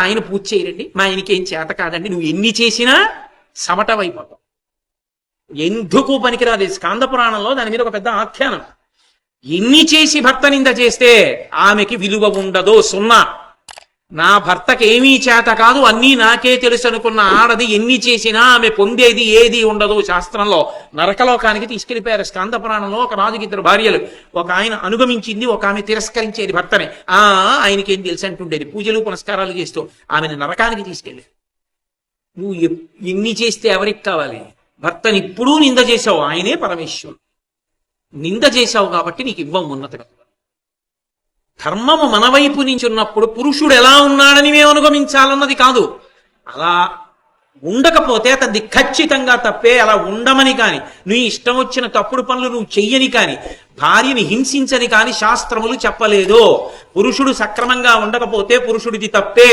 ఆయన పూజ చేయరండి, మా ఆయనకి ఏం చేత కాదండి, నువ్వు ఎన్ని చేసినా సమటమైపోతావు. ఎందుకు పనికిరాదు. స్కాంద పురాణంలో దాని మీద ఒక పెద్ద ఆఖ్యానం. ఎన్ని చేసి భర్త నింద చేస్తే ఆమెకి విలువ ఉండదు, సున్నా. నా భర్తకి ఏమీ చేత కాదు, అన్నీ నాకే తెలుసు అనుకున్న ఆడది ఎన్ని చేసినా ఆమె పొందేది ఏది ఉండదు. శాస్త్రంలో నరకలోకానికి తీసుకెళ్లిపోయారు. స్కాంద పురాణంలో ఒక రాజుకి 2 భార్యలు, ఒక ఆయన అనుగమించింది, ఒక ఆమె తిరస్కరించేది భర్తని. ఆయనకి ఏం తెలుసు అంటుండేది, పూజలు పునస్కారాలు చేస్తూ ఆమెను నరకానికి తీసుకెళ్ళి. నువ్వు ఎన్ని చేస్తే ఎవరికి కావాలి? భర్తని ఇప్పుడు నింద చేశావు, ఆయనే పరమేశ్వరుడు. నింద చేశావు కాబట్టి నీకు ఇవ్వం ఉన్నతగా. ధర్మము మన వైపు నుంచి ఉన్నప్పుడు పురుషుడు ఎలా ఉన్నాడని మేము అనుగమించాలన్నది కాదు. అలా ఉండకపోతే అతన్ని ఖచ్చితంగా తప్పే. అలా ఉండమని కాని, నీ ఇష్టం వచ్చిన తప్పుడు పనులు నువ్వు చెయ్యని కాని, భార్యని హింసించని కాని శాస్త్రములు చెప్పలేదు. పురుషుడు సక్రమంగా ఉండకపోతే పురుషుడిది తప్పే.